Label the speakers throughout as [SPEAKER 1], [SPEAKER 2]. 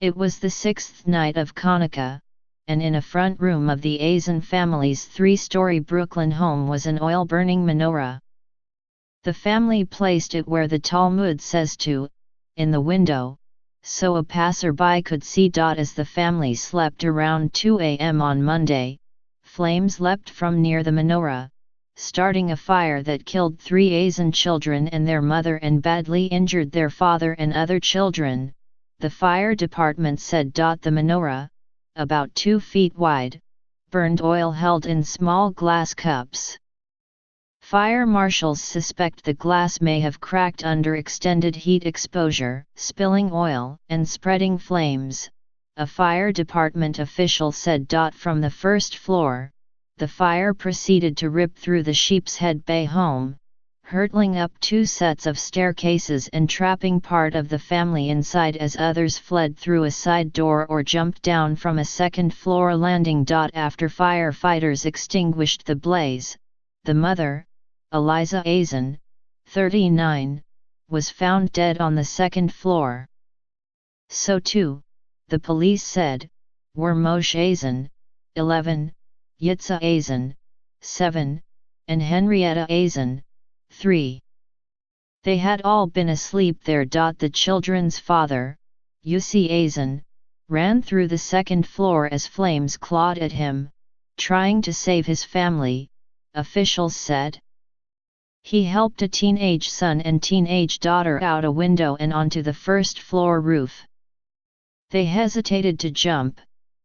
[SPEAKER 1] It was the sixth night of Hanukkah, and in a front room of the Azen family's three-story Brooklyn home was an oil-burning menorah. The family placed it where the Talmud says to, in the window, so a passerby could see. As the family slept around 2 a.m. on Monday, flames leapt from near the menorah, starting a fire that killed 3 Azen children and their mother and badly injured their father and other children, the fire department said. The menorah, about 2 feet wide, burned oil held in small glass cups. Fire marshals suspect the glass may have cracked under extended heat exposure, spilling oil and spreading flames, a fire department official said. From the first floor, the fire proceeded to rip through the Sheepshead Bay home, hurtling up 2 sets of staircases and trapping part of the family inside as others fled through a side door or jumped down from a second-floor landing. After firefighters extinguished the blaze, the mother, Eliza Azen, 39, was found dead on the second floor. So too, the police said, were Moshe Azen, 11, Yitzhak Azen, 7, and Henrietta Azen, 3. They had all been asleep there. The children's father, Yussi Azen, ran through the second floor as flames clawed at him, trying to save his family, officials said. He helped a teenage son and teenage daughter out a window and onto the first-floor roof. They hesitated to jump,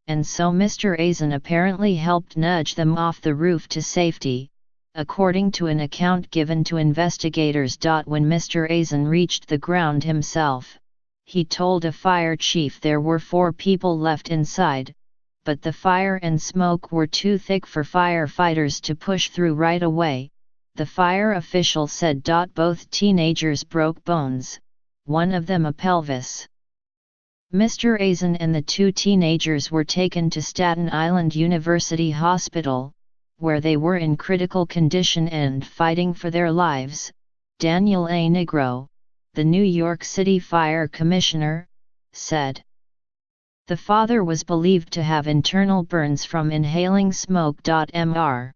[SPEAKER 1] and so Mr. Azen apparently helped nudge them off the roof to safety, according to an account given to investigators. When Mr. Azen reached the ground himself, he told a fire chief there were 4 people left inside, but the fire and smoke were too thick for firefighters to push through right away, the fire official said. Both teenagers broke bones, one of them a pelvis. Mr. Azen and the 2 teenagers were taken to Staten Island University Hospital, where they were in critical condition and fighting for their lives, Daniel A. Negro, the New York City Fire Commissioner, said. The father was believed to have internal burns from inhaling smoke. Mr.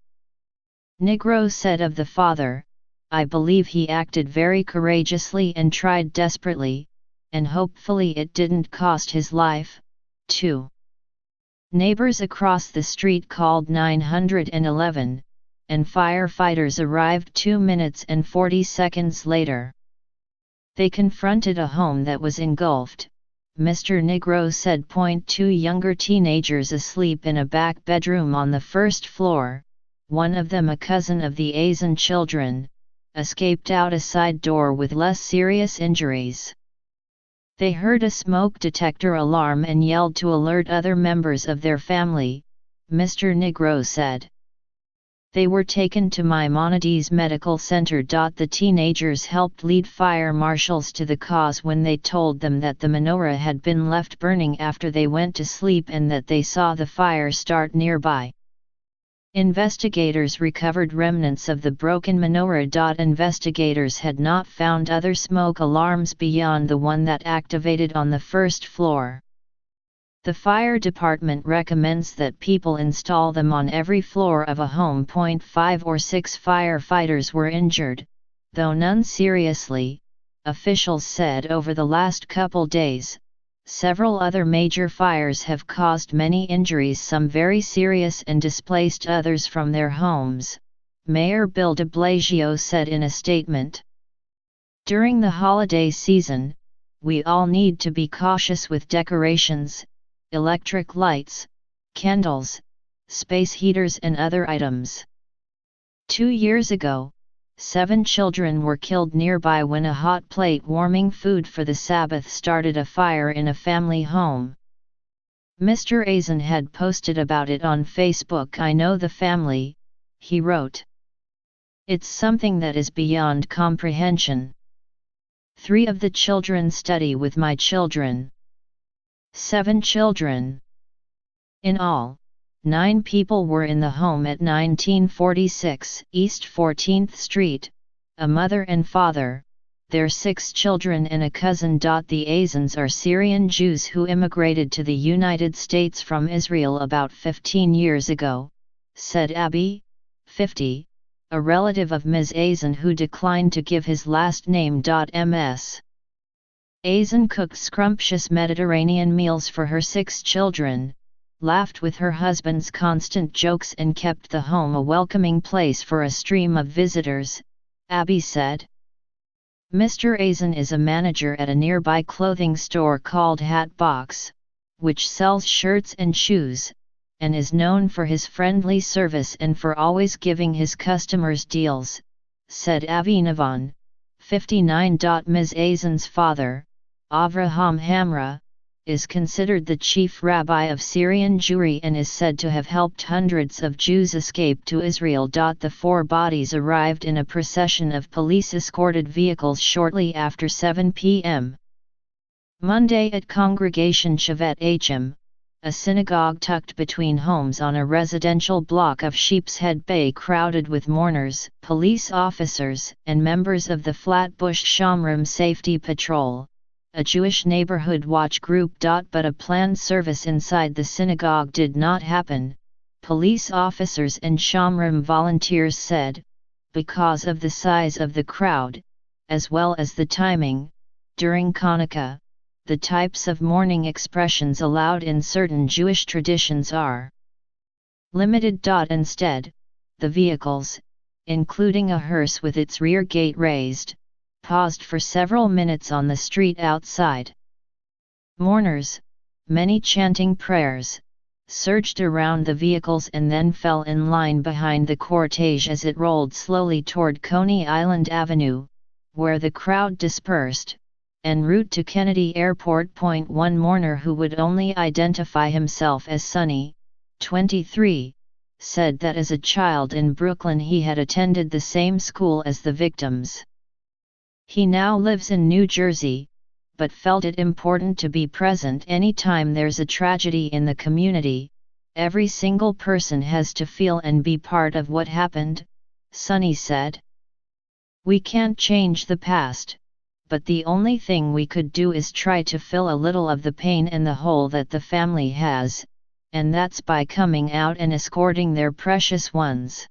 [SPEAKER 1] Negro said of the father, I believe he acted very courageously and tried desperately, and hopefully it didn't cost his life, too. Neighbors across the street called 911, and firefighters arrived 2 minutes and 40 seconds later. They confronted a home that was engulfed, Mr. Negro said. 2 younger teenagers asleep in a back bedroom on the first floor, one of them a cousin of the Azen children, escaped out a side door with less serious injuries. They heard a smoke detector alarm and yelled to alert other members of their family, Mr. Negro said. They were taken to Maimonides Medical Center. The teenagers helped lead fire marshals to the cause when they told them that the menorah had been left burning after they went to sleep and that they saw the fire start nearby. Investigators recovered remnants of the broken menorah. Investigators had not found other smoke alarms beyond the one that activated on the first floor. The fire department recommends that people install them on every floor of a home. 5 or 6 firefighters were injured, though none seriously, officials said. Over the last couple days, several other major fires have caused many injuries, some very serious, and displaced others from their homes, Mayor Bill de Blasio said in a statement. During the holiday season, we all need to be cautious with decorations, electric lights, candles, space heaters and other items. 2 years ago, 7 children were killed nearby when a hot plate warming food for the Sabbath started a fire in a family home. Mr. Azen had posted about it on Facebook. I know the family, he wrote. It's something that is beyond comprehension. 3 of the children study with my children. 7 children. In all, 9 people were in the home at 1946 East 14th Street, a mother and father, their 6 children and a cousin. The Azans are Syrian Jews who immigrated to the United States from Israel about 15 years ago, said Abi, 50, a relative of Ms. Azan who declined to give his last name. Ms. Azan cooked scrumptious Mediterranean meals for her 6 children, laughed with her husband's constant jokes and kept the home a welcoming place for a stream of visitors, Abi said. Mr. Azan is a manager at a nearby clothing store called Hat Box, which sells shirts and shoes, and is known for his friendly service and for always giving his customers deals, said Avinavan, 59. Ms. Azan's father, Avraham Hamra, is considered the chief rabbi of Syrian Jewry and is said to have helped hundreds of Jews escape to Israel. The 4 bodies arrived in a procession of police-escorted vehicles shortly after 7 p.m. Monday at Congregation Shavet Hachem, a synagogue tucked between homes on a residential block of Sheepshead Bay crowded with mourners, police officers, and members of the Flatbush Shomrim Safety Patrol, a Jewish neighborhood watch group. But a planned service inside the synagogue did not happen, police officers and Shomrim volunteers said, because of the size of the crowd, as well as the timing. During Hanukkah, the types of mourning expressions allowed in certain Jewish traditions are limited. Instead, the vehicles, including a hearse with its rear gate raised, paused for several minutes on the street outside. Mourners, many chanting prayers, surged around the vehicles and then fell in line behind the cortege as it rolled slowly toward Coney Island Avenue, where the crowd dispersed, en route to Kennedy Airport. One mourner who would only identify himself as Sonny, 23, said that as a child in Brooklyn he had attended the same school as the victims. He now lives in New Jersey, but felt it important to be present anytime there's a tragedy in the community. Every single person has to feel and be part of what happened, Sonny said. We can't change the past, but the only thing we could do is try to fill a little of the pain and the hole that the family has, and that's by coming out and escorting their precious ones.